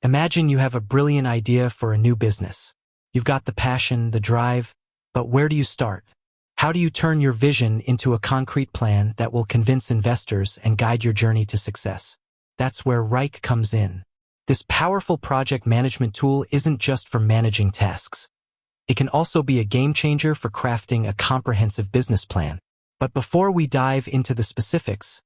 Imagine you have a brilliant idea for a new business. You've got the passion, the drive, but where do you start? How do you turn your vision into a concrete plan that will convince investors and guide your journey to success? That's where Wrike comes in. This powerful project management tool isn't just for managing tasks. It can also be a game changer for crafting a comprehensive business plan. But before we dive into the specifics,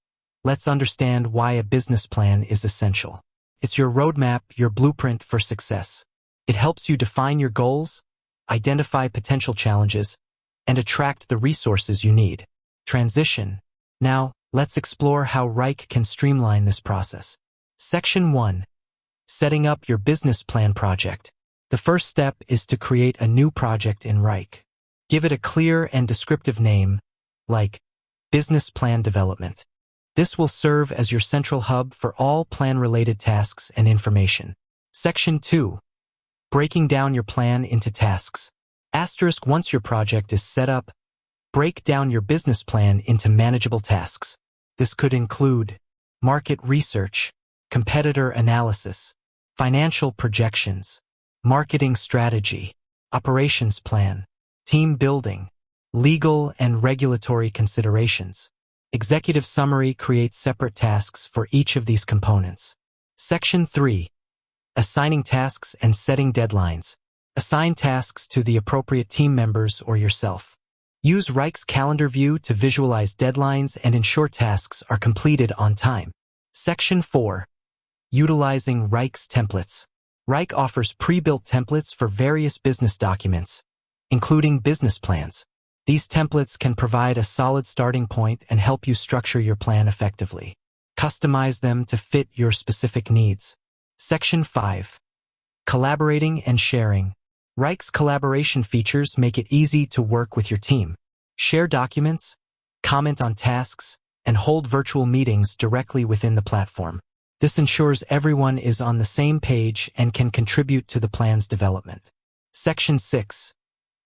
let's understand why a business plan is essential. It's your roadmap, your blueprint for success. It helps you define your goals, identify potential challenges, and attract the resources you need. Transition. Now, let's explore how Wrike can streamline this process. Section 1. Setting up your business plan project. The first step is to create a new project in Wrike. Give it a clear and descriptive name, like Business Plan Development. This will serve as your central hub for all plan-related tasks and information. Section 2. Breaking down your plan into tasks. Once your project is set up, break down your business plan into manageable tasks. This could include market research, competitor analysis, financial projections, marketing strategy, operations plan, team building, legal and regulatory considerations. Executive summary creates separate tasks for each of these components. Section 3. Assigning tasks and setting deadlines. Assign tasks to the appropriate team members or yourself. Use Wrike's calendar view to visualize deadlines and ensure tasks are completed on time. Section 4. Utilizing Wrike's templates. Wrike offers pre-built templates for various business documents, including business plans. These templates can provide a solid starting point and help you structure your plan effectively. Customize them to fit your specific needs. Section 5. Collaborating and sharing. Wrike's collaboration features make it easy to work with your team. Share documents, comment on tasks, and hold virtual meetings directly within the platform. This ensures everyone is on the same page and can contribute to the plan's development. Section 6.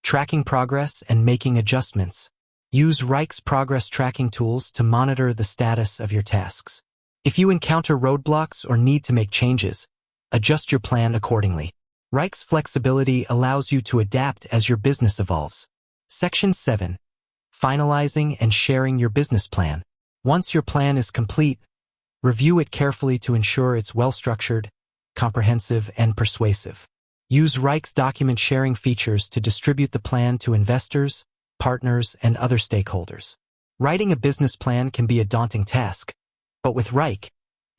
Tracking progress and making adjustments. Use Wrike's progress tracking tools to monitor the status of your tasks. If you encounter roadblocks or need to make changes, adjust your plan accordingly. Wrike's flexibility allows you to adapt as your business evolves. Section 7. Finalizing and sharing your business plan. Once your plan is complete, review it carefully to ensure it's well-structured, comprehensive, and persuasive. Use Wrike's document sharing features to distribute the plan to investors, partners, and other stakeholders. Writing a business plan can be a daunting task, but with Wrike,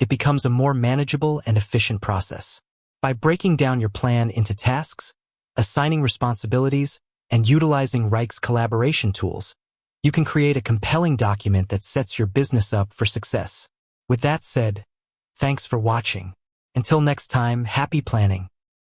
it becomes a more manageable and efficient process. By breaking down your plan into tasks, assigning responsibilities, and utilizing Wrike's collaboration tools, you can create a compelling document that sets your business up for success. With that said, thanks for watching. Until next time, happy planning.